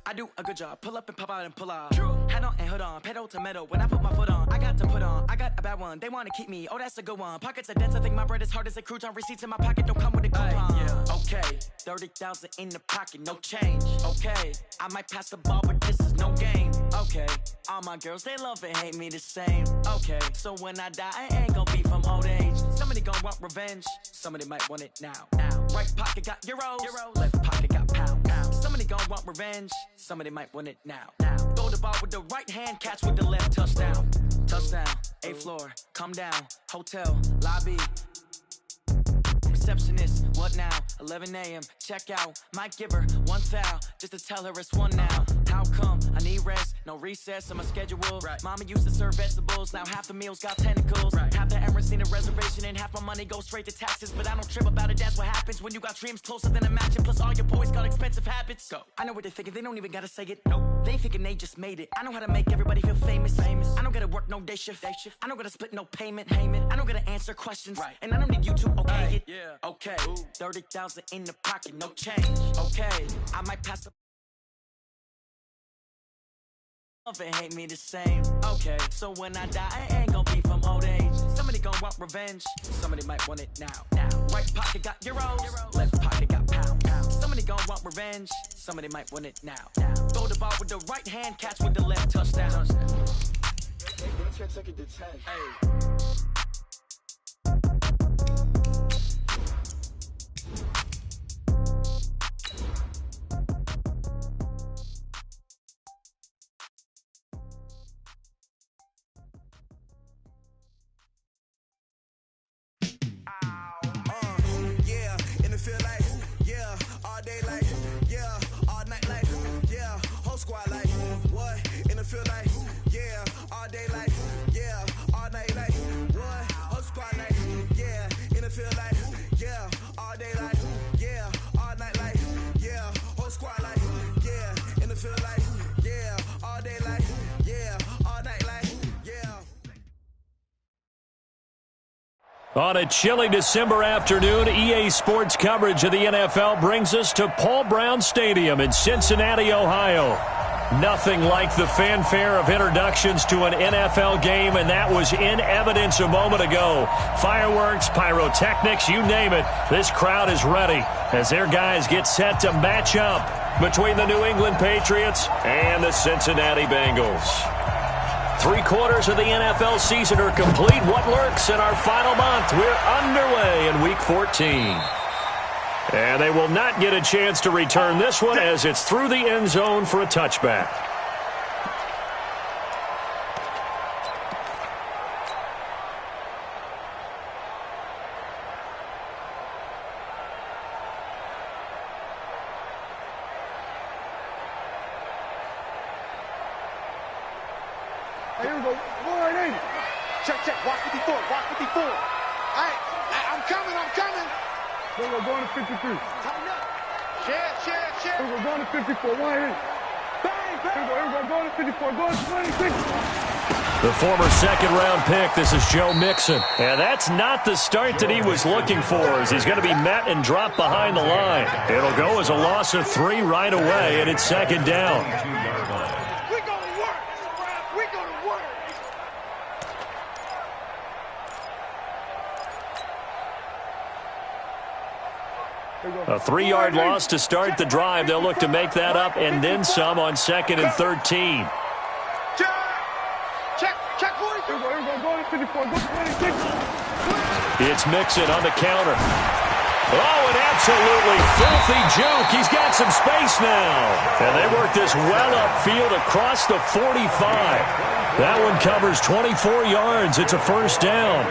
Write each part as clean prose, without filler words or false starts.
I do a good job. Pull up and pop out and pull out. Head on and hood on, pedal to metal. When I put my foot on, I got to put on. I got a bad one. They want to keep me. Oh, that's a good one. Pockets are dense. I think my bread is hard as a crouton. Receipts in my pocket don't come with a coupon. Yeah. Okay, 30,000 in the pocket, no change. Okay, I might pass the ball, but this is no game. Okay, all my girls they love and hate me the same. Okay, so when I die, I ain't gonna be from old age. Somebody gonna want revenge. Somebody might want it now. Right pocket got euros. Left pocket got pounds. Somebody gonna want revenge. Somebody might want it now. Throw the ball with the right hand, catch with the left. Touchdown. Touchdown. 8th floor. Come down. Hotel. Lobby. Receptionist, what now? 11 a.m. Check out. Might give her one foul just to tell her it's one now. How come? I need rest. No recess on my schedule. Right. Mama used to serve vegetables. Now half the meals got tentacles. Right. Half the errands need a reservation and half my money goes straight to taxes. But I don't trip about it. That's what happens when you got dreams closer than a match. Plus all your boys got expensive habits. Go. I know what they're thinking. They don't even gotta say it. Nope. They thinking they just made it. I know how to make everybody feel famous. I don't gotta work no day shift. I don't gotta split no payment. I don't gotta answer questions. Right. And I don't need you to okay it. Yeah. Okay, 30,000 in the pocket, no change. Okay, I might pass the love and hate me the same. Okay, so when I die, I ain't gonna be from old age. Somebody gonna want revenge. Somebody might want it now. Right pocket got euros. Left pocket got pounds. Somebody gonna want revenge. Somebody might want it now. Throw the ball with the right hand, catch with the left. Touchdown. Hey. On a chilly December afternoon, EA Sports coverage of the NFL brings us to Paul Brown Stadium in Cincinnati, Ohio. Nothing like the fanfare of introductions to an NFL game, and that was in evidence a moment ago. Fireworks, pyrotechnics, you name it. This crowd is ready as their guys get set to match up between the New England Patriots and the Cincinnati Bengals. 3/4 of the NFL season are complete. What lurks in our final month? We're underway in Week 14. And they will not get a chance to return this one as it's through the end zone for a touchback. Here we go. 180. Check. Watch 54. Watch 54. All right. I'm coming. Here we go. Going to 53. Share. Here we go. Going to 54. 180. Bang. Here we go. Going to 54. Going to 26. The former second-round pick, this is Joe Mixon. And that's not the start that he was looking for, as he's going to be met and dropped behind the line. It'll go as a loss of 3 right away, and it's second down. A 3-yard loss to start the drive. They'll look to make that up and then some on 2nd and 13. Check. It's Mixon on the counter. Oh, an absolutely filthy juke. He's got some space now. And they work this well upfield across the 45. That one covers 24 yards. It's a first down.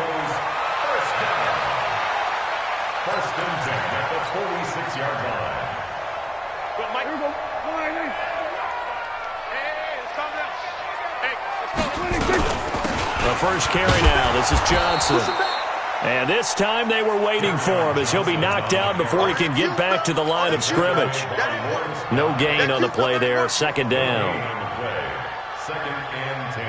First and 10 at the 46-yard line. Well, Mike, here we go. Hey, it's something else. Hey, let's go. The first carry now. This is Johnson. And this time they were waiting for him as he'll be knocked out before he can get back to the line of scrimmage. No gain on the play there. Second down. Second and 10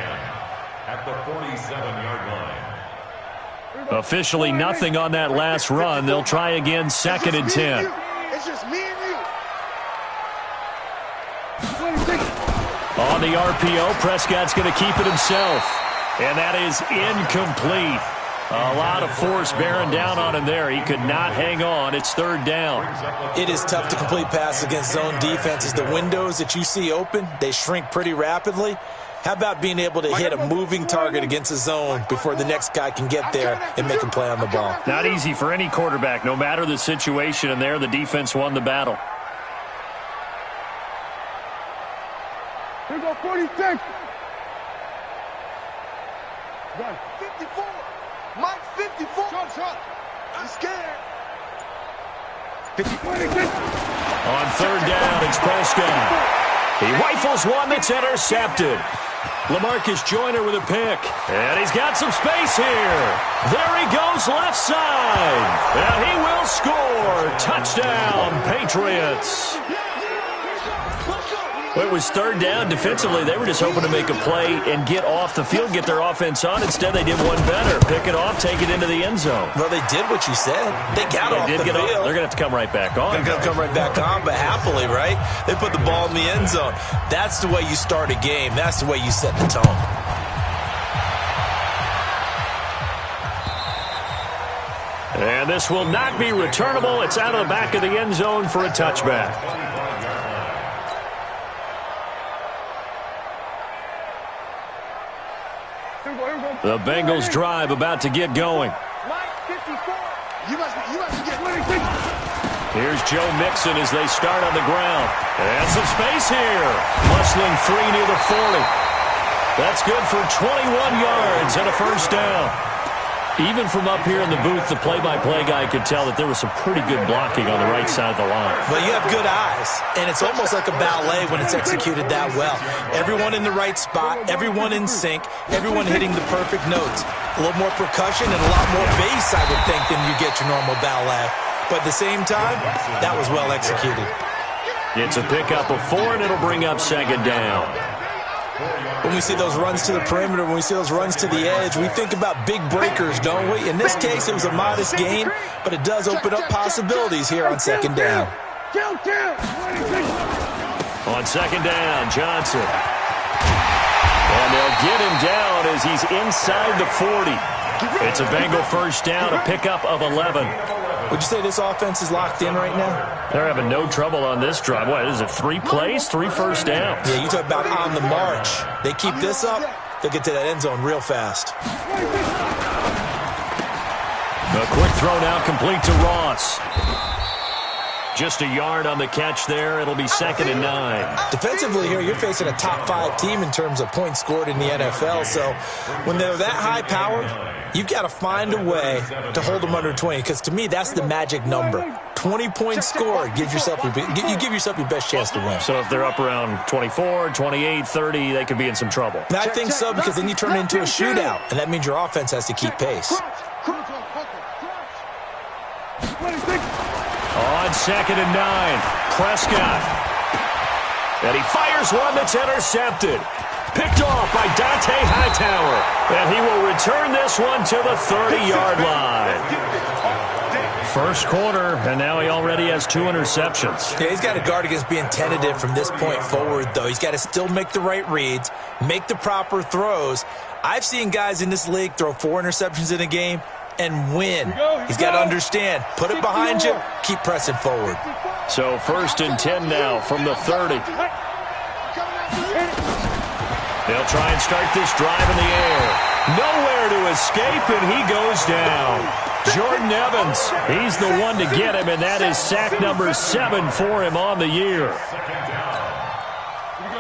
at the 47-yard line. Officially nothing on that last run. They'll try again 2nd and 10. It's just me and you. On the RPO, Prescott's going to keep it himself. And that is incomplete. A lot of force bearing down on him there. He could not hang on. It's third down. It is tough to complete passes against zone defenses. The windows that you see open, they shrink pretty rapidly. How about being able to hit a moving target against a zone before the next guy can get there and make a play on the ball? Not easy for any quarterback, no matter the situation. And there, the defense won the battle. Here go 46. 54. Mike 54. Shot. I'm scared. 26. On third down, it's Prescott. He rifles one that's intercepted. LaMarcus Joyner with a pick. And he's got some space here. There he goes left side. And he will score. Touchdown, Patriots. Well, it was third down. Defensively, they were just hoping to make a play and get off the field, get their offense on. Instead, they did one better. Pick it off, take it into the end zone. Well, they did what you said. They got off the field. They're going to have to come right back on. They're going to come right back on, but happily, right? They put the ball in the end zone. That's the way you start a game. That's the way you set the tone. And this will not be returnable. It's out of the back of the end zone for a touchback. The Bengals drive about to get going. You must get 26. Here's Joe Mixon as they start on the ground. And some space here. Muscling three near the 40. That's good for 21 yards and a first down. Even from up here in the booth, the play-by-play guy could tell that there was some pretty good blocking on the right side of the line. Well, you have good eyes, and it's almost like a ballet when it's executed that well. Everyone in the right spot, everyone in sync, everyone hitting the perfect notes. A little more percussion and a lot more bass, I would think, than you get your normal ballet. But at the same time, that was well executed. It's a pickup of 4, and it'll bring up second down. When we see those runs to the perimeter, when we see those runs to the edge, we think about big breakers, don't we? In this case, it was a modest gain, but it does open up possibilities here on second down. On second down, Johnson. And they'll get him down as he's inside the 40. It's a Bengal first down, a pickup of 11. Would you say this offense is locked in right now? They're having no trouble on this drive. What is it, 3 plays, 3 first downs? Yeah, you talk about on the march. They keep this up, they'll get to that end zone real fast. A quick throw now complete to Ross. Just a yard on the catch there. It'll be second and 9. Defensively here, you're facing a top 5 team in terms of points scored in the NFL. So when they're that high powered, you've got to find a way to hold them under 20. Because to me, that's the magic number. 20 points scored. You give yourself your best chance to win. So if they're up around 24, 28, 30, they could be in some trouble. And I think so, because then you turn it into a shootout. And that means your offense has to keep pace. On second and 9, Prescott. And he fires one that's intercepted. Picked off by Dante Hightower. And he will return this one to the 30-yard line. First quarter, and now he already has 2 interceptions. Yeah, he's got to guard against being tentative from this point forward, though. He's got to still make the right reads, make the proper throws. I've seen guys in this league throw 4 interceptions in a game and win. He's got to understand, put it behind you, keep pressing forward. So first and 10 now from the 30. They'll try and start this drive in the air. Nowhere to escape, and he goes down. Jordan Evans, he's the one to get him, and that is sack number 7 for him on the year.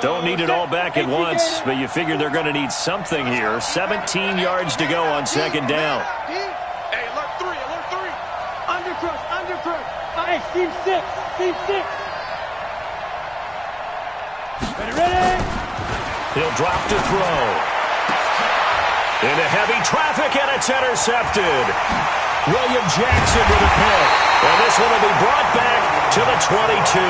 Don't need it all back at once, but you figure they're going to need something here. 17 yards to go on second down. Hey, alert 3. Undercrush. Hey, team 6. Ready? He'll drop to throw. Into heavy traffic, and it's intercepted. William Jackson with a pick. And this one will be brought back to the 22.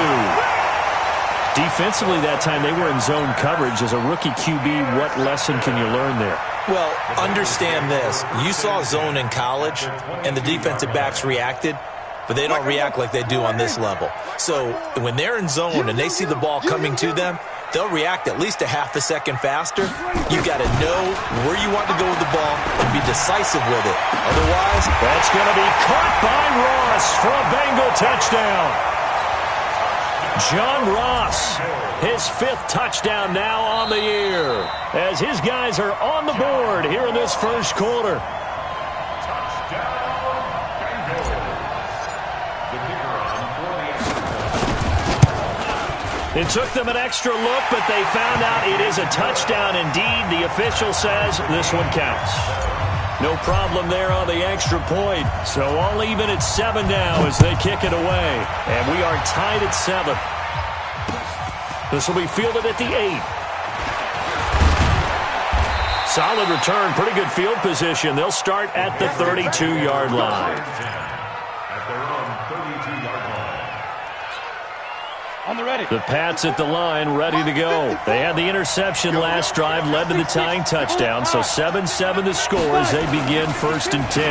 Defensively that time, they were in zone coverage. As a rookie QB, what lesson can you learn there? Well, understand this. You saw zone in college, and the defensive backs reacted. but they don't react like they do on this level. So when they're in zone and they see the ball coming to them, they'll react at least a half a second faster. You've got to know where you want to go with the ball and be decisive with it. Otherwise, that's going to be caught by Ross for a Bengal touchdown. John Ross, his 5th touchdown now on the year, as his guys are on the board here in this first quarter. It took them an extra look, but they found out it is a touchdown indeed. The official says this one counts. No problem there on the extra point. So all even at 7 now as they kick it away. And we are tied at 7. This will be fielded at the 8. Solid return, pretty good field position. They'll start at the 32-yard line. The Pats at the line, ready to go. They had the interception last drive, led to the tying touchdown. So 7-7 the score as they begin 1st and 10.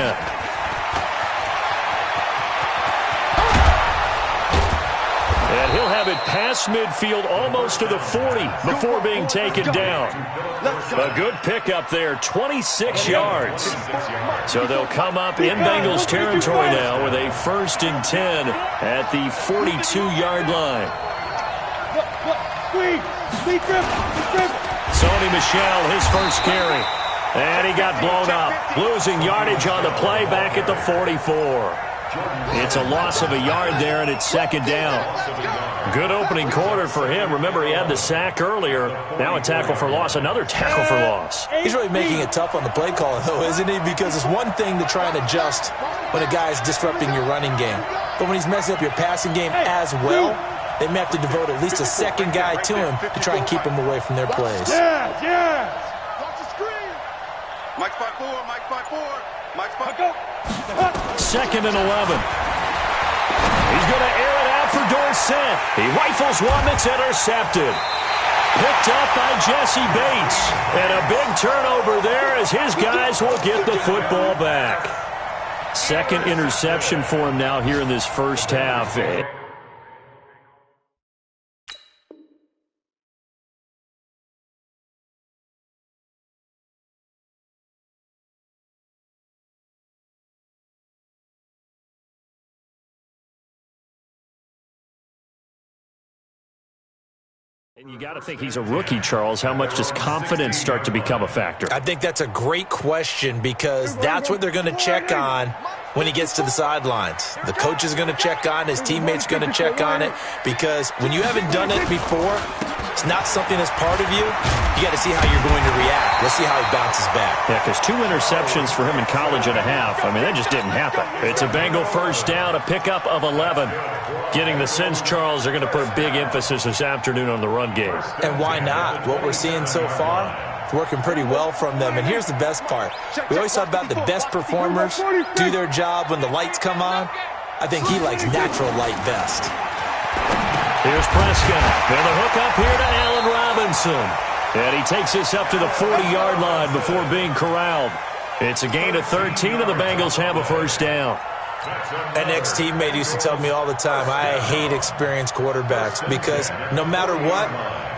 And he'll have it past midfield, almost to the 40 before being taken down. A good pickup there, 26 yards. So they'll come up in Bengals territory now with a 1st and 10 at the 42-yard line. Sony Michel, his first carry. And he got blown up. Losing yardage on the play back at the 44. It's a loss of a yard there, and it's 2nd down. Good opening quarter for him. Remember, he had the sack earlier. Now a tackle for loss, another tackle for loss. He's really making it tough on the play call, though, isn't he? Because it's one thing to try and adjust when a guy is disrupting your running game. But when he's messing up your passing game as well, they may have to devote at least a second guy to him to try and keep him away from their plays. Yeah. Watch the screen. Mike's by 4. Mike's by 4. Mike's by 4. 2nd and 11. He's going to air it out for Dorsett. He rifles one that's intercepted. Picked up by Jesse Bates. And a big turnover there as his guys will get the football back. 2nd interception for him now here in this first half. And you got to think he's a rookie, Charles. How much does confidence start to become a factor? I think that's a great question because that's what they're going to check on when he gets to the sidelines. The coach is going to check on, his teammates going to check on it, because when you haven't done it before, it's not something that's part of you. You got to see how you're going to react. Let's see how he bounces back. Yeah, because 2 interceptions for him in college and a half. I mean, that just didn't happen. It's a Bengal first down, a pickup of 11. Getting the sense, Charles, they're going to put a big emphasis this afternoon on the run game. And why not? What we're seeing so far, it's working pretty well from them. And here's the best part. We always talk about the best performers do their job when the lights come on. I think he likes natural light best. Here's Prescott. And the hook up here to Allen Robinson. And he takes this up to the 40-yard line before being corralled. It's a gain of 13, and the Bengals have a first down. An ex-teammate used to tell me all the time, I hate experienced quarterbacks because no matter what,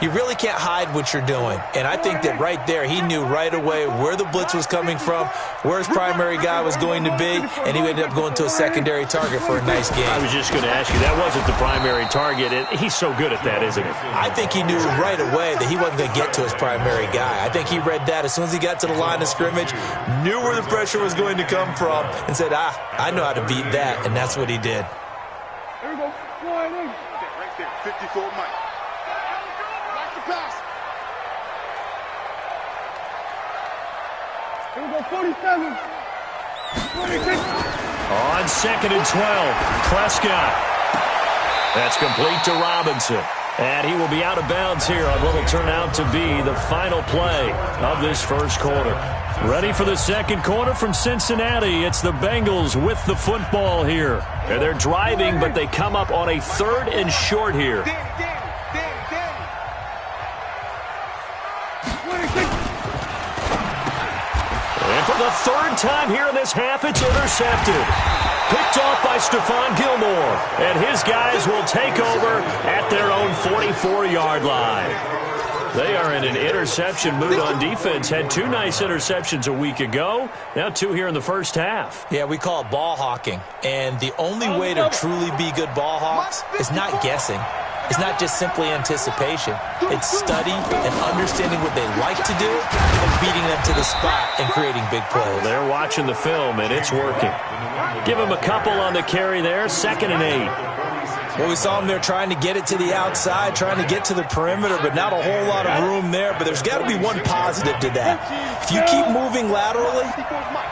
you really can't hide what you're doing. And I think that right there, he knew right away where the blitz was coming from, where his primary guy was going to be, and he ended up going to a secondary target for a nice game. I was just going to ask you, that wasn't the primary target. He's so good at that, isn't he? I think he knew right away that he wasn't going to get to his primary guy. I think he read that as soon as he got to the line of scrimmage, knew where the pressure was going to come from, and said, I know how to beat that, and that's what he did. There we go. Right there, 54 Mike. Back to pass. Here we go, 47. 26. On 2nd and 12, Prescott. That's complete to Robinson. And he will be out of bounds here on what will turn out to be the final play of this first quarter. Ready for the second quarter from Cincinnati. It's the Bengals with the football here. And they're driving, but they come up on a 3rd and short here. And for the 3rd time here in this half, it's intercepted. Picked off by Stephon Gilmore. And his guys will take over at their own 44-yard line. They are in an interception mood on defense. Had 2 nice interceptions a week ago. Now 2 here in the first half. Yeah, we call it ball hawking. And the only way to truly be good ball hawks is not guessing. It's not just simply anticipation. It's study and understanding what they like to do and beating them to the spot and creating big plays. They're watching the film, and it's working. Give them a couple on the carry there. 2nd and 8. Well, we saw them there trying to get it to the outside, trying to get to the perimeter, but not a whole lot of room there. But there's got to be one positive to that. If you keep moving laterally,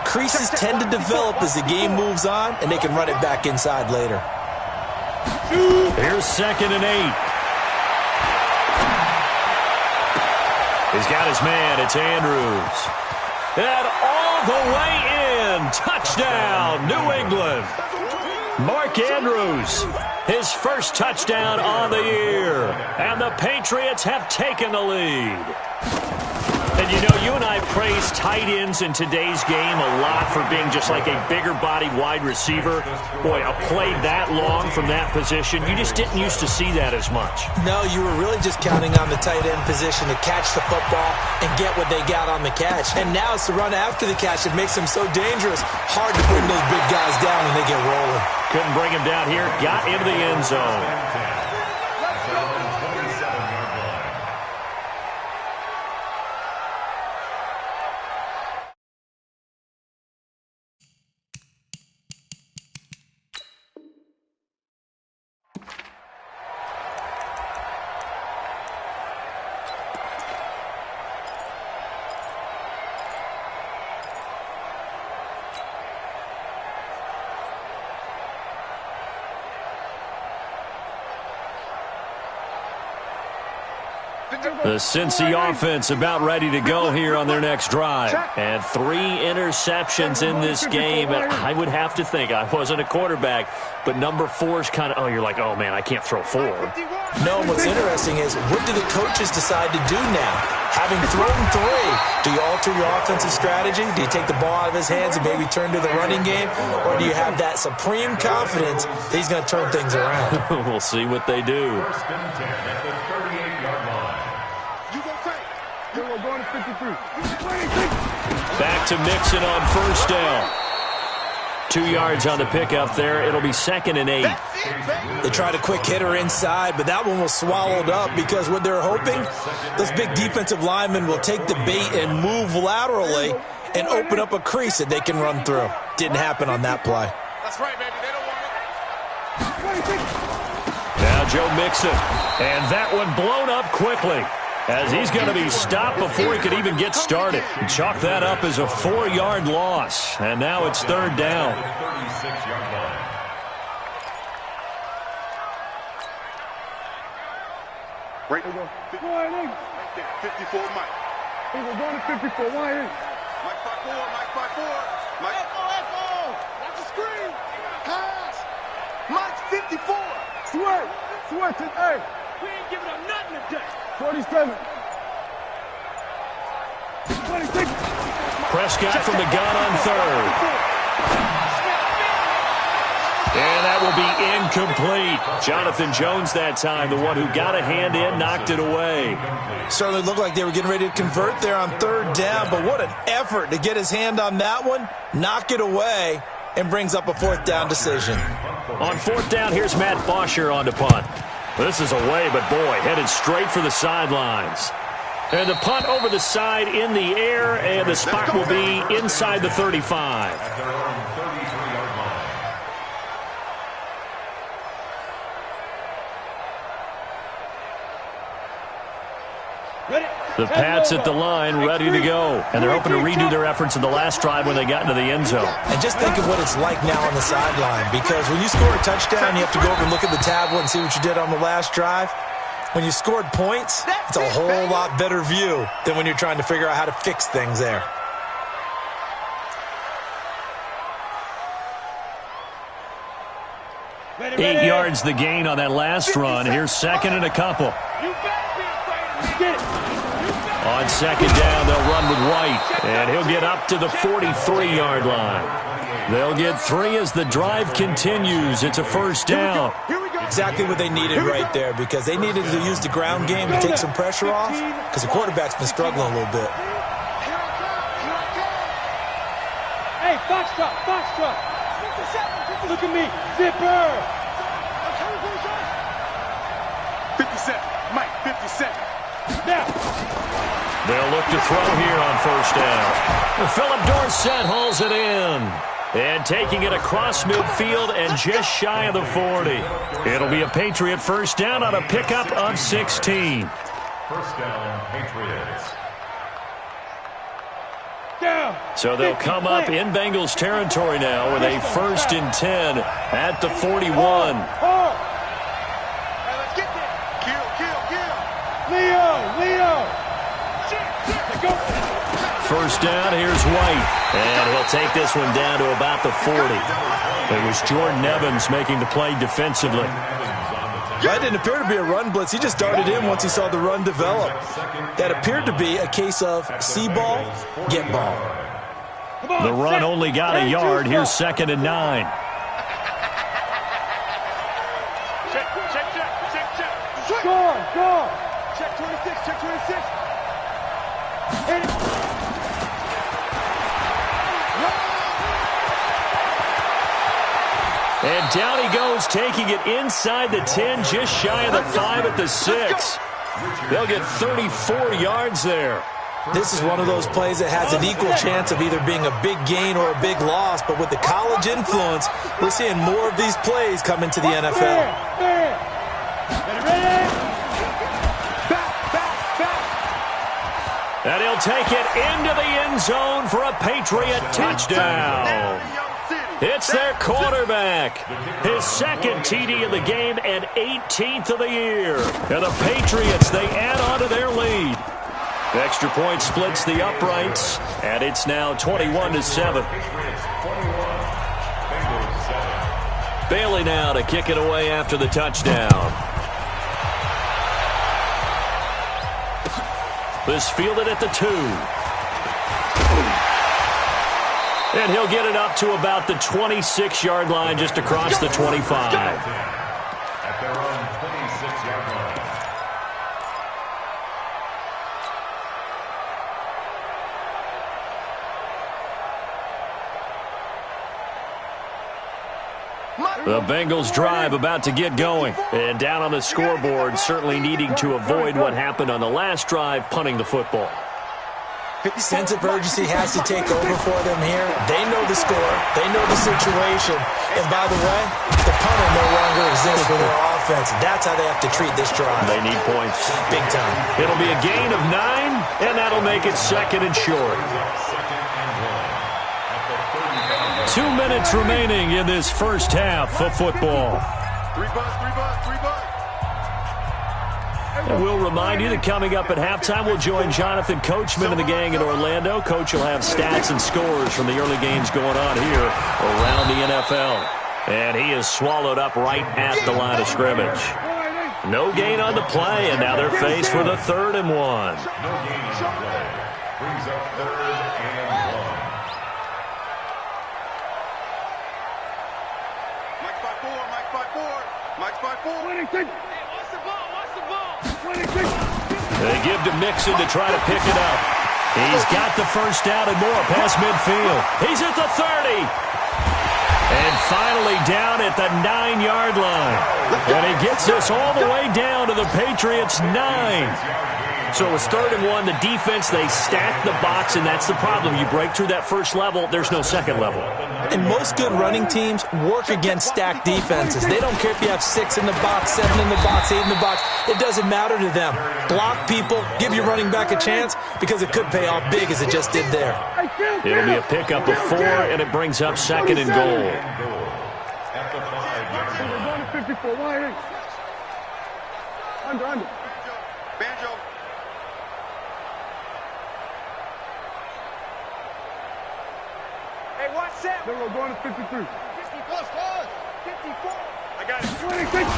creases tend to develop as the game moves on, and they can run it back inside later. Here's 2nd and 8. He's got his man. It's Andrews. And all the way in. Touchdown, New England. Mark Andrews, his first touchdown on the year. And the Patriots have taken the lead. And, you know, you and I praise tight ends in today's game a lot for being just like a bigger-bodied wide receiver. Boy, a play that long from that position, you just didn't used to see that as much. No, you were really just counting on the tight end position to catch the football and get what they got on the catch. And now it's the run after the catch that makes them so dangerous. Hard to bring those big guys down when they get rolling. Couldn't bring him down here. Got into the end zone. The Cincy offense about ready to go here on their next drive. And 3 interceptions in this game. And I would have to think, I wasn't a quarterback, but number 4 is kind of, oh, you're like, oh, man, I can't throw 4. No, what's interesting is, what do the coaches decide to do now? Having thrown 3, do you alter your offensive strategy? Do you take the ball out of his hands and maybe turn to the running game? Or do you have that supreme confidence that he's going to turn things around? We'll see what they do. Back to Mixon on first down. 2 yards on the pickup there. It'll be 2nd and 8. They tried a quick hitter inside, but that one was swallowed up because what they're hoping, those big defensive linemen will take the bait and move laterally and open up a crease that they can run through. Didn't happen on that play. That's right, baby. They don't want it. Now Joe Mixon. And that one blown up quickly, as he's going to be stopped before he could even get started. Chalk that up as a 4-yard loss. And now it's 3rd down. Right. 54, Mike. We're going to 54. Why ain't? Mike 54, Mike 54. Mike. Echo. Watch the screen. Pass. Mike 54. Sweat. Hey. We ain't giving up nothing today. 47. 26. Prescott from the gun on 3rd. And that will be incomplete. Jonathan Jones that time, the one who got a hand in, knocked it away. Certainly looked like they were getting ready to convert there on 3rd down, but what an effort to get his hand on that one, knock it away, and brings up a 4th down decision. On 4th down, here's Matt Bosher on the punt. This is away, but boy, headed straight for the sidelines. And the punt over the side in the air, and the spot will be inside the 35. The Pats at the line, ready to go. And they're hoping to redo their efforts in the last drive when they got into the end zone. And just think of what it's like now on the sideline, because when you score a touchdown, you have to go over and look at the tablet and see what you did on the last drive. When you scored points, it's a whole lot better view than when you're trying to figure out how to fix things there. Ready. 8 yards the gain on that last run. Here's 2nd and a couple. On second down, they'll run with White, and he'll get up to the 43-yard line. They'll get 3 as the drive continues. It's a first down. Exactly what they needed right there, because they needed to use the ground game to take some pressure off, because the quarterback's been struggling a little bit. Hey, foxtrot, foxtrot. Look at me, zipper. 57, Mike, 57. Now. They'll look to throw here on first down. Philip Dorsett hauls it in. And taking it across midfield and just shy of the 40. It'll be a Patriot first down on a pickup of 16. First down, Patriots. Down. So they'll come up in Bengals territory now with a 1st and 10 at the 41. Hey, let's get there. Kill. Leo. Go. First down, here's White. And he'll take this one down to about the 40. It was Jordan Evans making the play defensively. That didn't appear to be a run blitz. He just darted in once he saw the run develop. That appeared to be a case of see ball, get ball. The run only got a yard. Here's 2nd and 9. Check. Score. Check 26, check 26. And down he goes, taking it inside the 10, just shy of the 5 at the 6. They'll get 34 yards there. This is one of those plays that has an equal chance of either being a big gain or a big loss, but with the college influence, we're seeing more of these plays come into the NFL. And he'll take it into the end zone for a Patriot touchdown. It's their quarterback. His 2nd TD of the game and 18th of the year. And the Patriots, they add on to their lead. Extra point splits the uprights, and it's now 21-7. Bailey now to kick it away after the touchdown. This fielded at the 2. And he'll get it up to about the 26-yard line, just across the 25. At their own 26-yard line. The Bengals drive about to get going. And down on the scoreboard, certainly needing to avoid what happened on the last drive, punting the football. Sense of urgency has to take over for them here. They know the score. They know the situation. And by the way, the punter no longer exists for their offense. That's how they have to treat this drive. They need points. Big time. It'll be a gain of 9, and that'll make it 2nd and short. 2 minutes remaining in this first half of football. 3 bucks. And we'll remind you that coming up at halftime, we'll join Jonathan Coachman and the gang in Orlando. Coach will have stats and scores from the early games going on here around the NFL. And he is swallowed up right at the line of scrimmage. No gain on the play, and now they're faced with a 3rd and 1. No gain on play. Brings up 3rd and 1. Mike's by 4. Watch the ball. They give to Mixon to try to pick it up. He's got the first down and more past midfield. He's at the 30. And finally down at the 9-yard line. And he gets us all the way down to the Patriots' 9. So it was 3rd and 1. The defense, they stacked the box, and that's the problem. You break through that first level, there's no second level. And most good running teams work against stacked defenses. They don't care if you have 6 in the box, 7 in the box, 8 in the box. It doesn't matter to them. Block people, give your running back a chance, because it could pay off big as it just did there. It'll be a pickup of 4, and it brings up 2nd and goal. At the 5-yard line. 54, wide. Under. Banjo. Hey, watch that. Then we're going to 53. 50 plus 54. I got it. 26.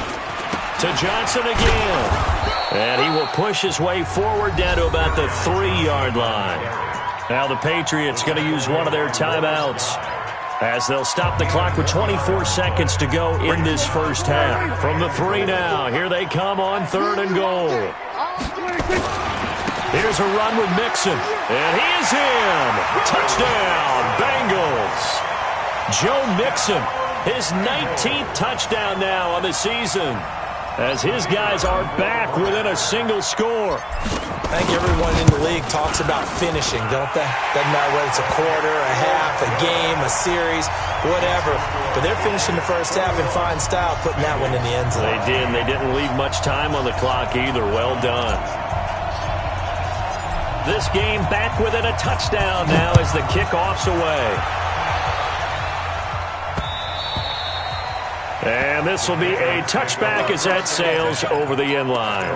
To Johnson again. And he will push his way forward down to about the 3-yard line. Now the Patriots going to use one of their timeouts as they'll stop the clock with 24 seconds to go in this first half. From the 3 now, here they come on 3rd and goal. Here's a run with Mixon, and he is in. Touchdown, Bengals. Joe Mixon, his 19th touchdown now on the season, as his guys are back within a single score. I think everyone in the league talks about finishing, don't they? Doesn't matter whether it's a quarter, a half, a game, a series, whatever. But they're finishing the first half in fine style, putting that one in the end zone. They did, and they didn't leave much time on the clock either. Well done. This game back within a touchdown now as the kickoff's away. And this will be a touchback as that sails over the end line.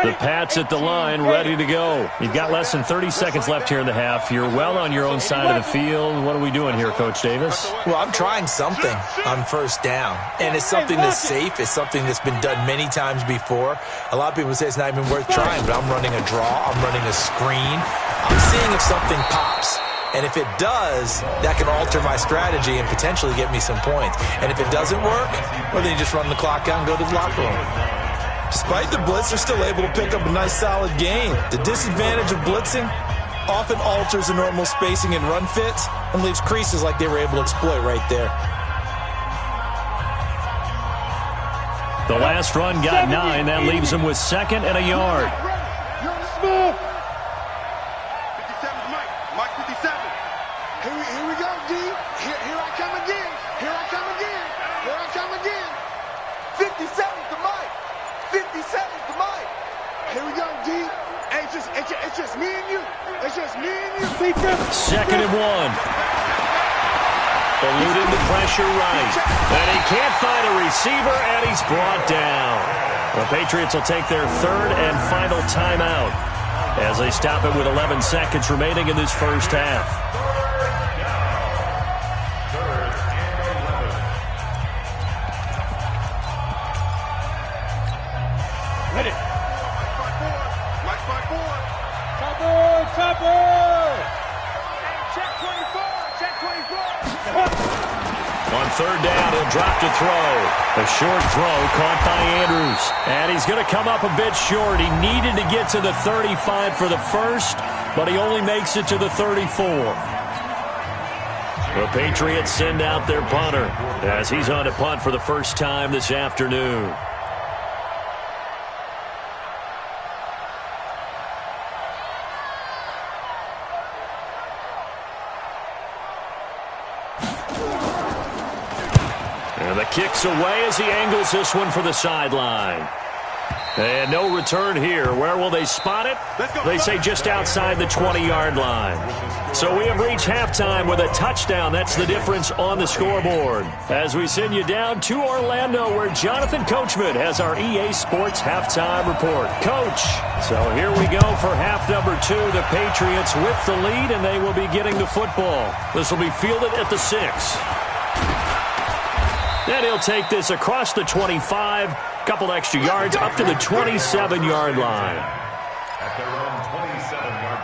The Pats at the line, ready to go. You've got less than 30 seconds left here in the half. You're well on your own side of the field. What are we doing here, Coach Davis? Well, I'm trying something on first down, and it's something that's safe. It's something that's been done many times before. A lot of people say it's not even worth trying, but I'm running a draw. I'm running a screen. I'm seeing if something pops. And if it does, that can alter my strategy and potentially get me some points. And if it doesn't work, well, then you just run the clock out and go to the locker room. Despite the blitz, they're still able to pick up a nice solid gain. The disadvantage of blitzing often alters the normal spacing and run fits and leaves creases like they were able to exploit right there. The last run got 9. That leaves them with 2nd and a yard. 57's Mike. Mike 57. Here we go, D. Here I come again. Here I come again. Here I come again. 57's the Mike. 57's the Mike. Here we go, D. Hey, it's just me and you. It's just me and you. 2nd and 1. Eluding the pressure right. And he can't find a receiver, and he's brought down. The Patriots will take their 3rd and final timeout as they stop it with 11 seconds remaining in this first half. Ready. Mike 5-4. Chopper. Check 24. Check 24. On 3rd down, he'll drop to throw. A short throw caught by Andrews. And he's going to come up a bit short. He needed to get to the 35 for the first, but he only makes it to the 34. The Patriots send out their punter as he's on to punt for the first time this afternoon. And the kick's away as he angles this one for the sideline. And no return here. Where will they spot it? They say just outside the 20-yard line. So we have reached halftime with a touchdown. That's the difference on the scoreboard. As we send you down to Orlando, where Jonathan Coachman has our EA Sports halftime report. Coach, so here we go for half number 2. The Patriots with the lead, and they will be getting the football. This will be fielded at the 6. Then he'll take this across the 25, couple extra yards up to the 27-yard line. At their own 27-yard line.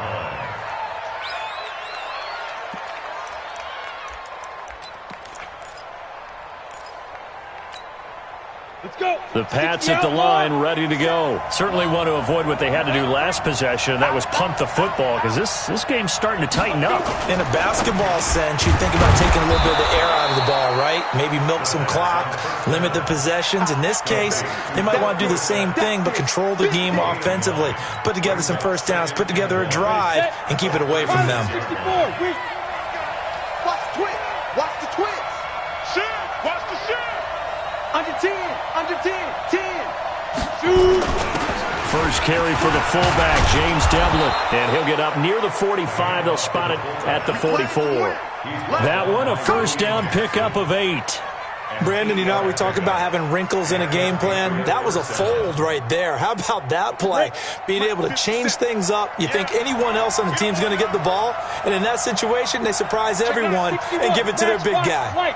Let's go. The Pats at the line, ready to go. Certainly want to avoid what they had to do last possession, and that was punt the football, because this game's starting to tighten up. In a basketball sense, you think about taking a little bit of the air out of the ball, right? Maybe milk some clock, limit the possessions. In this case, they might want to do the same thing, but control the game offensively. Put together some first downs, put together a drive, and keep it away from them. Watch the twist. Watch the twist. Shit. Watch the shit. Under 10. Under 10. 10. First carry for the fullback, James Devlin, and he'll get up near the 45. They'll spot it at the 44. That one, a first down pickup of 8. Brandon, you know, we talk about having wrinkles in a game plan. That was a fold right there. How about that play? Being able to change things up. You think anyone else on the team's going to get the ball, and in that situation, they surprise everyone and give it to their big guy.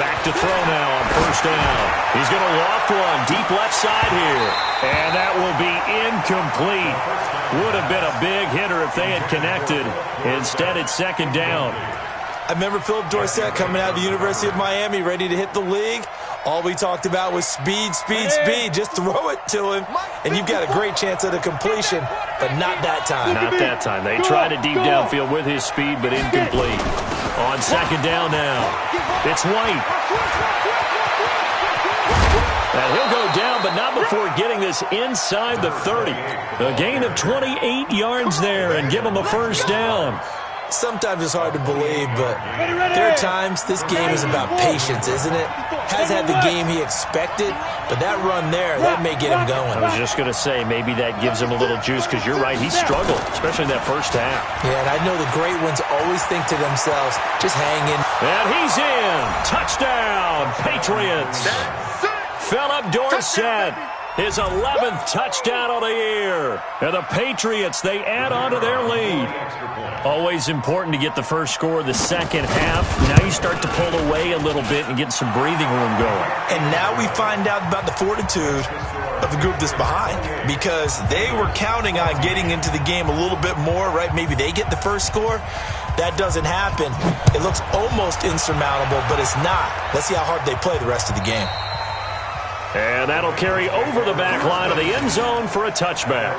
Back to throw now on first down. He's going to loft one deep left side here. And that will be incomplete. Would have been a big hitter if they had connected. Instead, it's second down. I remember Philip Dorsett coming out of the University of Miami ready to hit the league. All we talked about was speed, speed, speed. Just throw it to him, and you've got a great chance at a completion, but not that time. Not that time. They tried a deep downfield with his speed, but incomplete. On second down now, it's White. And he'll go down, but not before getting this inside the 30. A gain of 28 yards there and give him a first down. Sometimes it's hard to believe, but there are times this game is about patience, isn't it? Has had the game he expected, but that run there, that may get him going. I was just going to say, maybe that gives him a little juice, because you're right, he struggled, especially in that first half. Yeah, and I know the great ones always think to themselves, just hang in. And he's in. Touchdown, Patriots. Philip Dorsett, his 11th touchdown of the year. And the Patriots, they add on to their lead. Always important to get the first score of the second half. Now you start to pull away a little bit and get some breathing room going. And now we find out about the fortitude of the group that's behind, because they were counting on getting into the game a little bit more, right? Maybe they get the first score. That doesn't happen. It looks almost insurmountable, but it's not. Let's see how hard they play the rest of the game. And that'll carry over the back line of the end zone for a touchback.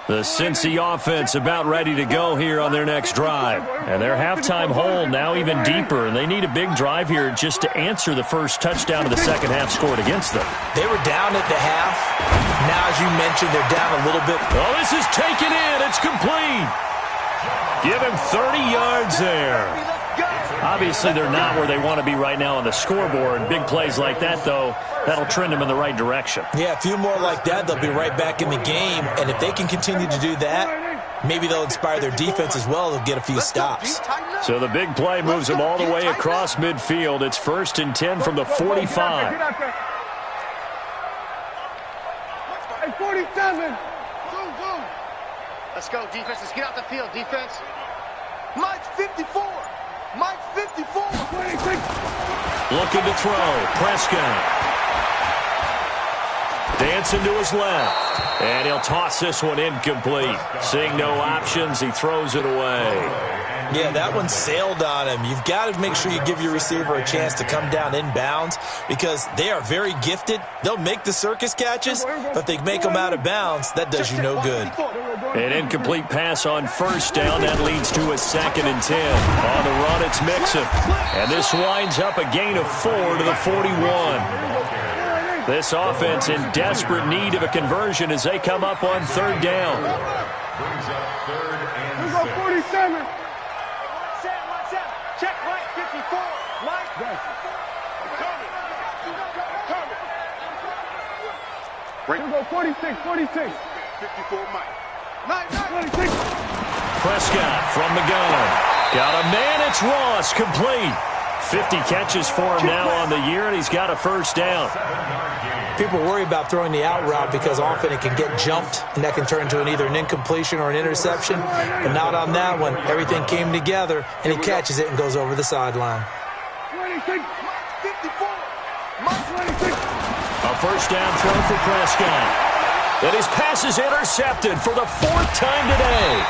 The Cincy offense about ready to go here on their next drive. And their halftime hole now even deeper, and they need a big drive here just to answer the first touchdown of the second half scored against them. They were down at the half. Now, as you mentioned, they're down a little bit. Oh, this is taken in. It's complete. Give him 30 yards there. Obviously, they're not where they want to be right now on the scoreboard. Big plays like that, though, that'll trend them in the right direction. Yeah, a few more like that, they'll be right back in the game. And if they can continue to do that, maybe they'll inspire their defense as well. They'll get a few stops. So the big play moves them all the way across midfield. It's 1st and 10 from the 45. Hey, 47. Let's go, defense. Let's get out the field, defense. Mike's 54. Mike's 54. 26. Looking to throw. Prescott. Dancing to his left. And he'll toss this one incomplete. Seeing no options, he throws it away. Yeah, that one sailed on him. You've got to make sure you give your receiver a chance to come down inbounds, because they are very gifted. They'll make the circus catches, but if they make them out of bounds, that does you no good. An incomplete pass on first down. That leads to a 2nd and 10. On the run, it's Mixon. And this winds up a gain of 4 to the 41. This offense in desperate need of a conversion as they come up on 3rd down. Brings up 3rd and 6. 47. Check Mike 54. Mike. Here we go, 46, 46. 54 Mike. 26. Prescott from the gun. Got a man, it's Ross, complete. 50 catches for him now on the year, and he's got a first down. People worry about throwing the out route because often it can get jumped, and that can turn into either an incompletion or an interception. But not on that one. Everything came together, and he catches it and goes over the sideline. 26. 54. Mike 26. A first down throw for Prescott. And his pass is intercepted for the 4th time today.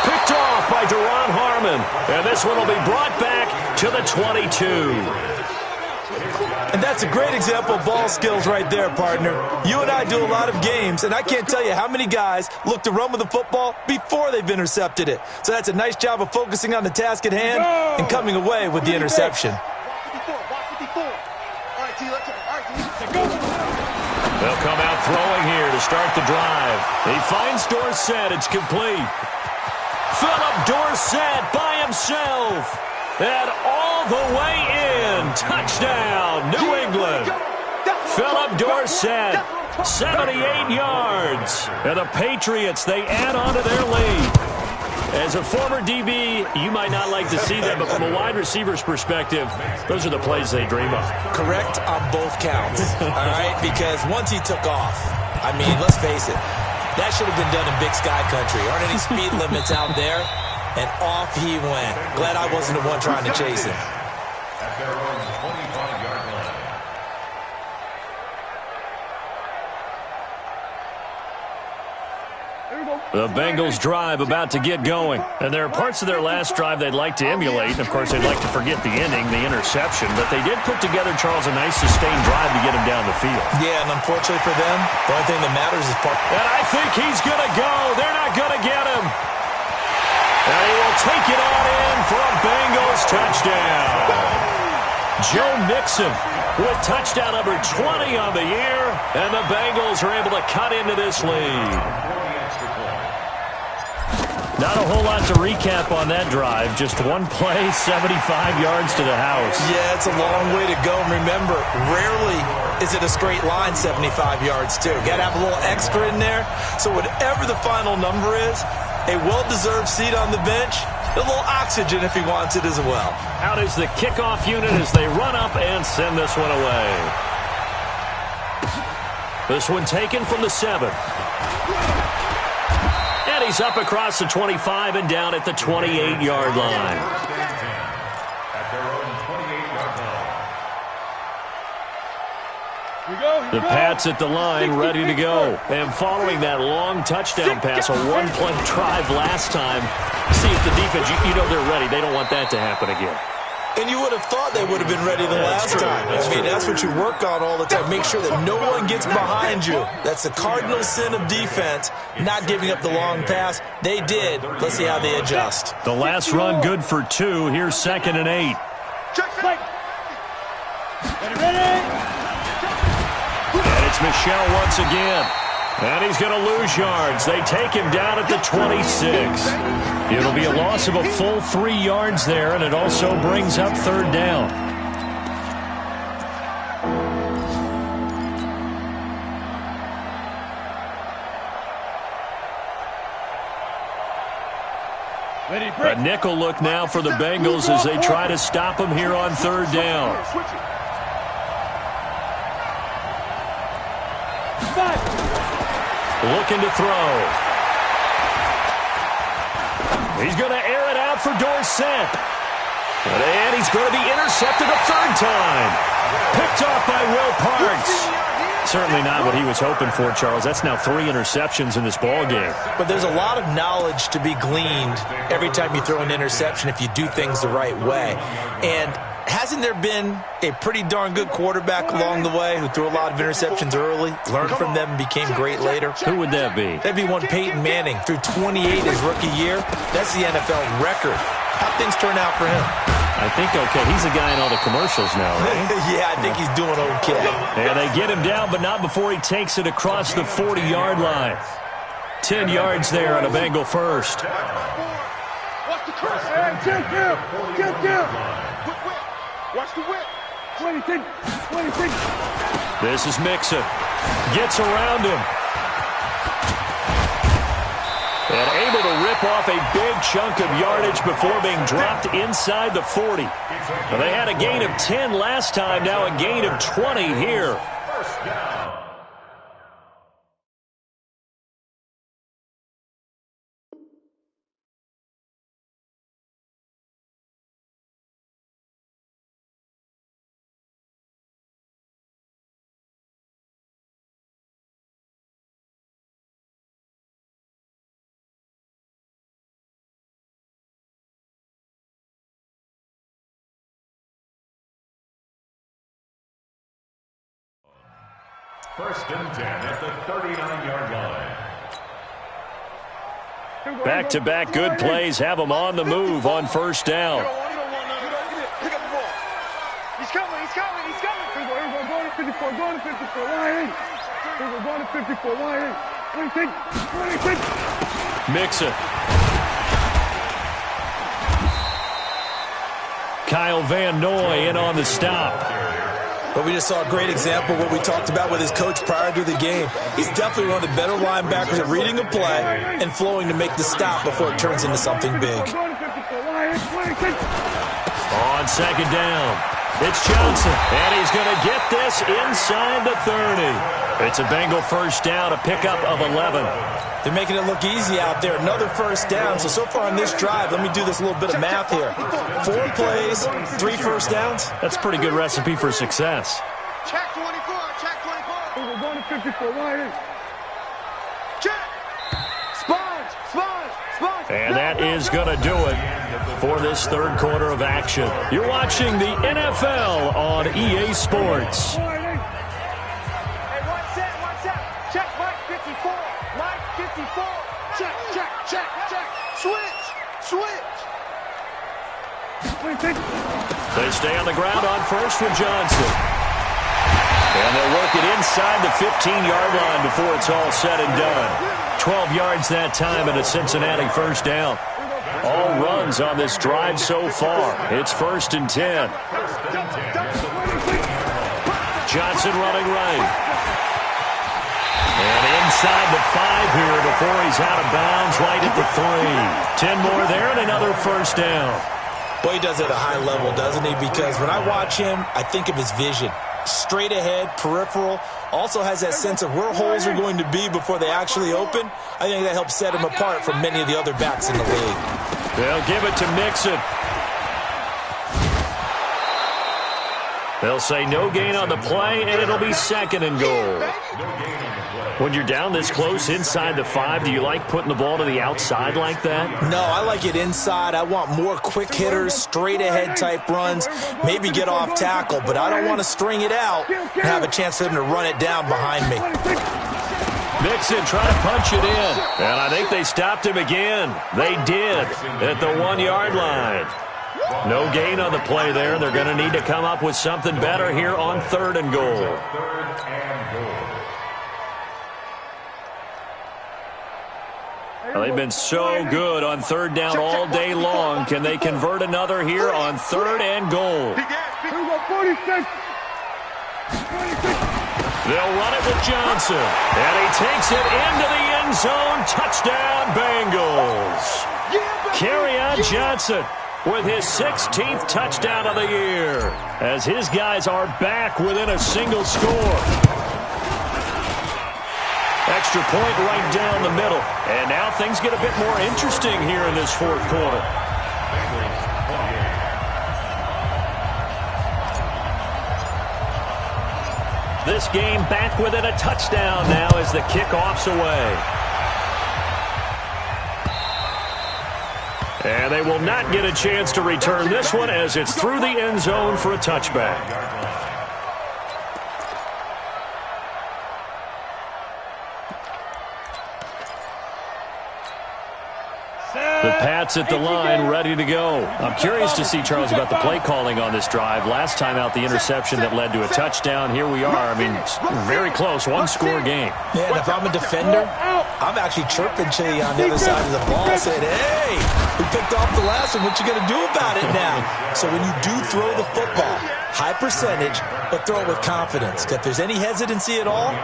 Picked off by Deron Harmon. And this one will be brought back to the 22. And that's a great example of ball skills right there, partner. You and I do a lot of games, and I can't tell you how many guys look to run with the football before they've intercepted it. So that's a nice job of focusing on the task at hand and coming away with the interception. They'll come out throwing here to start the drive. He finds Dorsett. It's complete. Philip Dorsett by himself. And all the way in. Touchdown, New England. Philip Dorsett, 78 yards. And the Patriots, they add on to their lead. As a former DB, you might not like to see that, but from a wide receiver's perspective, those are the plays they dream of. Correct on both counts, all right? Because once he took off, I mean, let's face it, that should have been done in Big Sky Country. Aren't any speed limits out there? And off he went. Glad I wasn't the one trying to chase him. At their own 25-yard line. The Bengals drive about to get going. And there are parts of their last drive they'd like to emulate. And, of course, they'd like to forget the ending, the interception. But they did put together, Charles, a nice sustained drive to get him down the field. Yeah, and unfortunately for them, the only thing that matters is part. And I think he's going to go. They're not going to get him. And he will take it on in for a Bengals touchdown. Joe Mixon with touchdown number 20 on the year. And the Bengals are able to cut into this lead. Not a whole lot to recap on that drive. Just one play, 75 yards to the house. Yeah, it's a long way to go. And remember, rarely is it a straight line 75 yards, too. Got to have a little extra in there. So whatever the final number is, a well-deserved seat on the bench, a little oxygen if he wants it as well. Out is the kickoff unit as they run up and send this one away. This one taken from the 7. And he's up across the 25 and down at the 28-yard line. At their own 28-yard line. The Pats at the line, ready to go. And following that long touchdown pass, a one-play drive last time, see if the defense, you know they're ready. They don't want that to happen again. And you would have thought they would have been ready the last time. That's what you work on all the time. Make sure that no one gets behind you. That's the cardinal sin of defense, not giving up the long pass. They did. Let's see how they adjust. The last run good for 2. Here's 2nd and 8. And it's Michel once again. And he's going to lose yards. They take him down at the 26. It'll be a loss of a full 3 yards there, and it also brings up 3rd down. A nickel look now for the Bengals as they try to stop him here on 3rd down. Looking to throw. He's going to air it out for Dorsett. And he's going to be intercepted a 3rd time. Picked off by Will Parks. Certainly not what he was hoping for, Charles. That's now 3 interceptions in this ballgame. But there's a lot of knowledge to be gleaned every time you throw an interception if you do things the right way. And hasn't there been a pretty darn good quarterback along the way who threw a lot of interceptions early, learned from them, and became great later? Who would that be? That'd be one Peyton Manning. Threw 28 his rookie year. That's the NFL record. How'd things turn out for him? I think okay. He's a guy in all the commercials now, right? Yeah, I think he's doing okay. And they get him down, but not before he takes it across the 40-yard line. 10 yards there on a Bengal first. Watch the cross. Hey, check down. Check down. Watch the whip. 26. This is Mixon. Gets around him. And able to rip off a big chunk of yardage before being dropped inside the 40. Well, they had a gain of 10 last time, now a gain of 20 here. First down. First and 10 at the 39-yard line. Back-to-back good plays have them on the move on first down. Pick up the ball. He's coming. Here we go, going to 54, line 8. Here we go, going to 54, line 8. 26. Mixon. Kyle Van Noy in on the stop. But we just saw a great example of what we talked about with his coach prior to the game. He's definitely one of the better linebackers at reading a play and flowing to make the stop before it turns into something big. On second down, it's Johnson, and he's going to get this inside the 30. It's a Bengal first down, a pickup of 11. They're making it look easy out there. Another first down. So far on this drive, let me do this little bit of math here. 4 plays, 3 first downs. That's a pretty good recipe for success. Check 24, check 24. We're going to 54, wide in. Check. Sponge, sponge, sponge. And that is going to do it for this third quarter of action. You're watching the NFL on EA Sports. Hey, one set. Check Mike 54. Mike 54. Check. Switch. They stay on the ground on first with Johnson. And they'll work it inside the 15-yard line before it's all said and done. 12 yards that time and a Cincinnati first down. All runs on this drive so far. It's 1st and 10. Johnson running right. And inside the 5 here before he's out of bounds right at the 3. 10 more there and another first down. Boy, he does it at a high level, doesn't he? Because when I watch him, I think of his vision. Straight ahead, peripheral. Also has that sense of where holes are going to be before they actually open. I think that helps set him apart from many of the other backs in the league. They'll give it to Mixon. They'll say no gain on the play, and it'll be 2nd and goal. When you're down this close inside the 5, do you like putting the ball to the outside like that? No, I like it inside. I want more quick hitters, straight-ahead type runs, maybe get off tackle, but I don't want to string it out and have a chance for them to run it down behind me. Mixon trying to punch it in, and I think they stopped him again. They did at the 1-yard line. No gain on the play there. They're going to need to come up with something better here on 3rd and goal. They've been so good on 3rd down all day long. Can they convert another here on 3rd and goal? They'll run it with Johnson. And he takes it into the end zone. Touchdown, Bengals. Kerryon Johnson with his 16th touchdown of the year as his guys are back within a single score. Extra point right down the middle. And now things get a bit more interesting here in this 4th quarter. This game back within a touchdown now as the kickoff's away. And they will not get a chance to return this one as it's through the end zone for a touchback. The Pats at the line, ready to go. I'm curious to see, Charles, about the play calling on this drive. Last time out, the interception that led to a touchdown. Here we are. I mean, very close, 1-score game. Yeah, and if I'm a defender, I'm actually chirping Chili on the other side of the ball, saying, hey, we picked off the last one. What you going to do about it now? So when you do throw the football, high percentage, but throw it with confidence. If there's any hesitancy at all,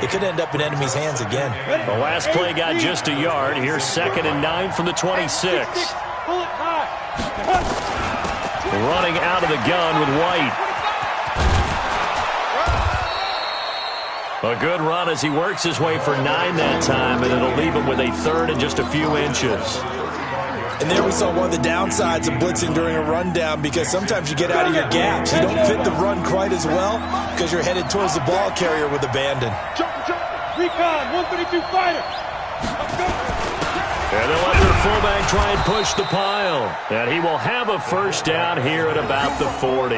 it could end up in enemy's hands again. The last play got just a yard. Here's 2nd and 9 from the 26. Running out of the gun with White. A good run as he works his way for 9 that time, and it'll leave him with a 3rd and just a few inches. And there we saw one of the downsides of blitzing during a rundown, because sometimes you get out of your gaps. You don't fit the run quite as well because you're headed towards the ball carrier with abandon. Recon, 132 fighter. And they'll let their fullback try and push the pile. And he will have a first down here at about the 40.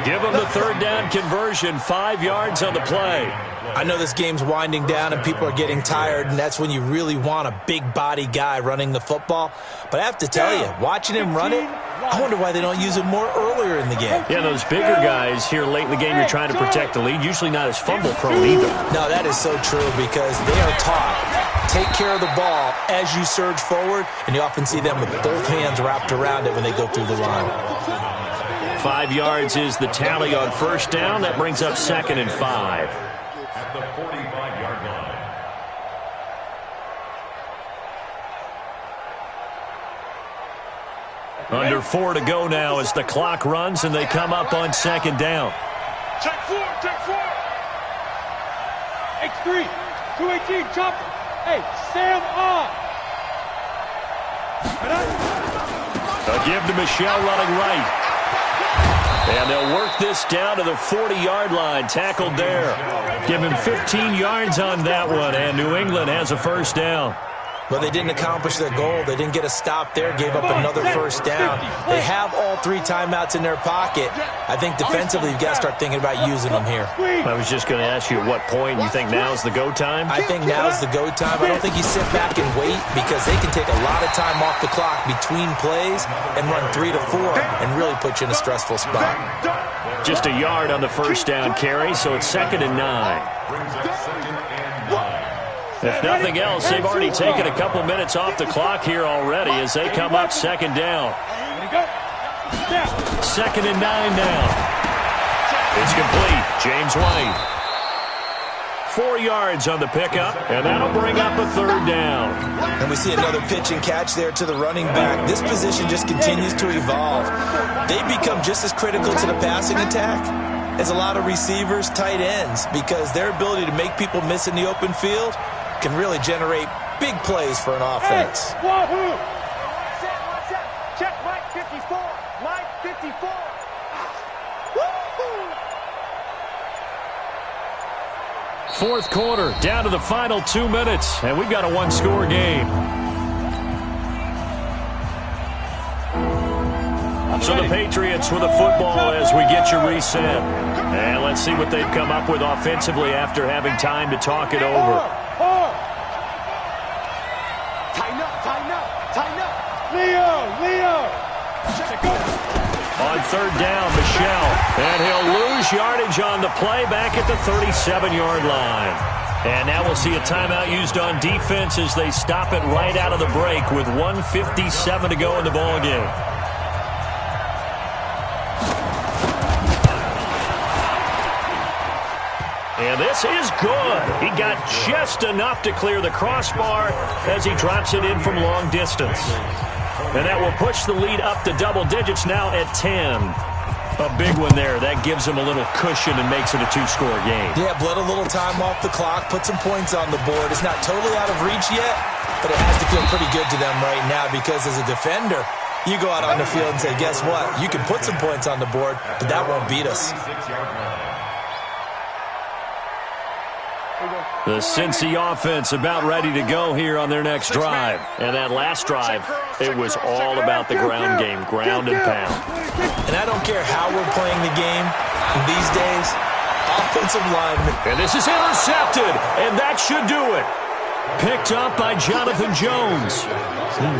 Give him the 3rd down conversion, 5 yards on the play. I know this game's winding down and people are getting tired, and that's when you really want a big body guy running the football. But I have to tell you, watching him run it, I wonder why they don't use it more earlier in the game. Yeah, those bigger guys here late in the game, you're trying to protect the lead, usually not as fumble-prone either. No, that is so true, because they are taught. Take care of the ball as you surge forward, and you often see them with both hands wrapped around it when they go through the line. 5 yards is the tally on first down. That brings up 2nd and 5. At the 45-yard line. Under 4 to go now as the clock runs and they come up on 2nd down. Check 4, check 4. X3, 218, chopper. Hey, Sam on. A give to Michelle running right. And they'll work this down to the 40-yard line. Tackled there. Give him 15 yards on that one, and New England has a first down. Well, they didn't accomplish their goal. They didn't get a stop there, gave up another first down. They have all 3 timeouts in their pocket. I think defensively you've got to start thinking about using them here. I was just going to ask you at what point you think now's the go time? I think now's the go time. I don't think you sit back and wait because they can take a lot of time off the clock between plays and run 3 to 4 and really put you in a stressful spot. Just a yard on the first down carry, so it's 2nd and 9. Brings up 2nd and 9. If nothing else, they've already taken a couple minutes off the clock here already as they come up 2nd down. 2nd and 9 now. It's complete. James White. 4 yards on the pickup, and that'll bring up a 3rd down. And we see another pitch and catch there to the running back. This position just continues to evolve. They become just as critical to the passing attack as a lot of receivers, tight ends, because their ability to make people miss in the open field can really generate big plays for an offense. Hey, wahoo! Check Mike 54. Mike 54. Fourth quarter, down to the final 2 minutes, and we've got a 1-score game. So the Patriots with the football as we get you reset. And let's see what they've come up with offensively after having time to talk it over. Tighten up, tighten up, tighten up. Leo! On 3rd down, Michelle. And he'll lose yardage on the play back at the 37-yard line. And now we'll see a timeout used on defense as they stop it right out of the break with 1:57 to go in the ballgame. And this is good. He got just enough to clear the crossbar as he drops it in from long distance. And that will push the lead up to double digits now at 10. A big one there. That gives him a little cushion and makes it a 2-score game. Yeah, bled a little time off the clock, put some points on the board. It's not totally out of reach yet, but it has to feel pretty good to them right now because as a defender, you go out on the field and say, guess what? You can put some points on the board, but that won't beat us. The Cincy offense about ready to go here on their next drive. And that last drive, it was all about the ground game, ground and pound. And I don't care how we're playing the game in these days, offensive linemen. And this is intercepted, and that should do it. Picked up by Jonathan Jones.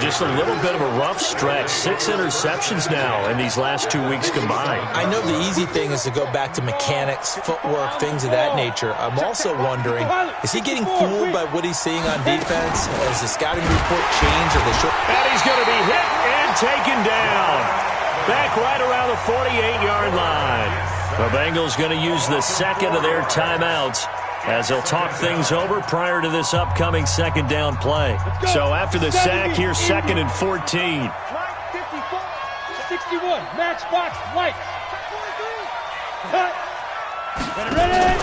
Just a little bit of a rough stretch. 6 interceptions now in these last 2 weeks combined. I know the easy thing is to go back to mechanics, footwork, things of that nature. I'm also wondering, is he getting fooled by what he's seeing on defense? Has the scouting report changed? Or the short? And he's going to be hit and taken down. Back right around the 48-yard line. The Bengals going to use the second of their timeouts as they'll talk things over prior to this upcoming 2nd down play. So after the sack, here's 2nd and 14. 61, matchbox, White. Cut. Ready?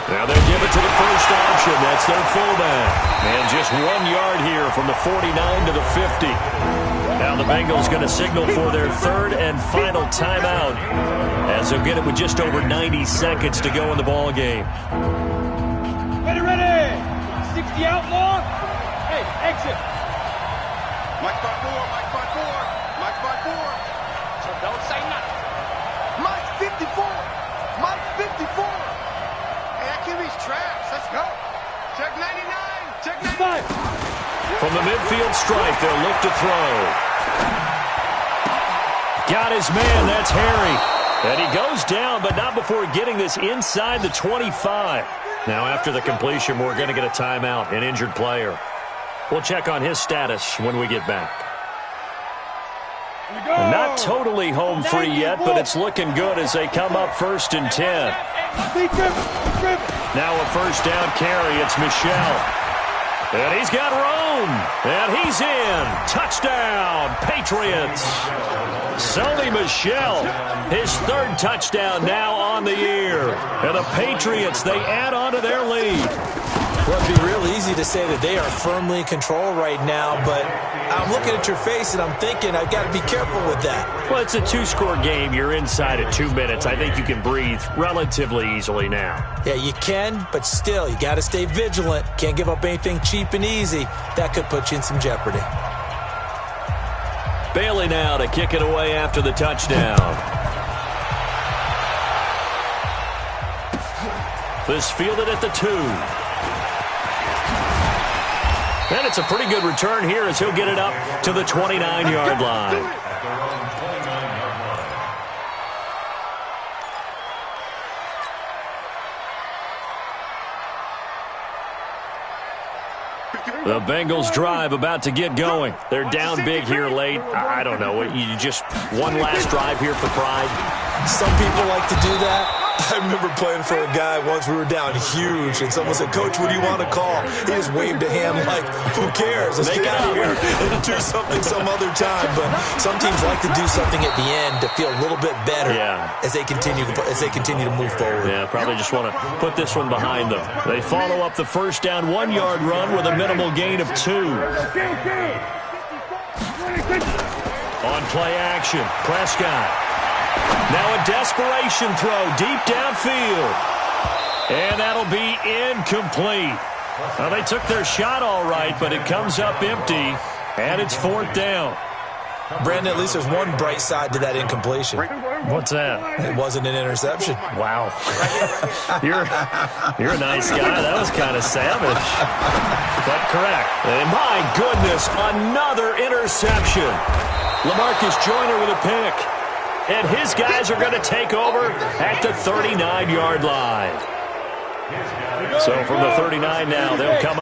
Now they give it to the first option. That's their fullback. And just 1 yard here from the 49 to the 50. Now the Bengals going to signal for their 3rd and final timeout as they'll get it with just over 90 seconds to go in the ball game. Ready. 60 outlaw. Hey, exit. Mike by 4, Mike by 4, Mike by 4. So don't say nothing. Mike 54, Mike 54. Hey, that QB's trash. Let's go. Check 99, check 99. From the midfield stripe, they'll look to throw. Got his man, that's Harry. And he goes down, but not before getting this inside the 25. Now, after the completion, we're going to get a timeout, an injured player. We'll check on his status when we get back. Not totally home free yet, but it's looking good as they come up 1st and 10. Now a first down carry. It's Michel. And he's got room. And he's in. Touchdown, Patriots. Sony Michel, his 3rd touchdown now on the year. And the Patriots, they add on to their lead. Well, it'd be real easy to say that they are firmly in control right now, but I'm looking at your face and I'm thinking I've got to be careful with that. Well, it's a 2-score game. You're inside at 2 minutes. I think you can breathe relatively easily now. Yeah, you can, but still, you got to stay vigilant. Can't give up anything cheap and easy. That could put you in some jeopardy. Bailey now to kick it away after the touchdown. This fielded at the 2. And it's a pretty good return here as he'll get it up to the 29-yard line. The Bengals drive about to get going. They're down big here late. I don't know. You just one last drive here for pride. Some people like to do that. I remember playing for a guy once. We were down huge, and someone said, "Coach, what do you want to call?" He just waved a hand like, "Who cares? Let's get out of here and do something some other time." But some teams like to do something at the end to feel a little bit better as they continue to move forward. Yeah, probably just want to put this one behind them. They follow up the first down 1-yard run with a minimal gain of 2. On play action, Prescott. Now a desperation throw deep downfield. And that'll be incomplete. Well, they took their shot all right, but it comes up empty, and it's 4th down. Brandon, at least there's one bright side to that incompletion. What's that? It wasn't an interception. Wow. You're a nice guy. That was kind of savage. But correct. And my goodness, another interception. LaMarcus Joyner with a pick. And his guys are going to take over at the 39-yard line. So from the 39 now, they'll come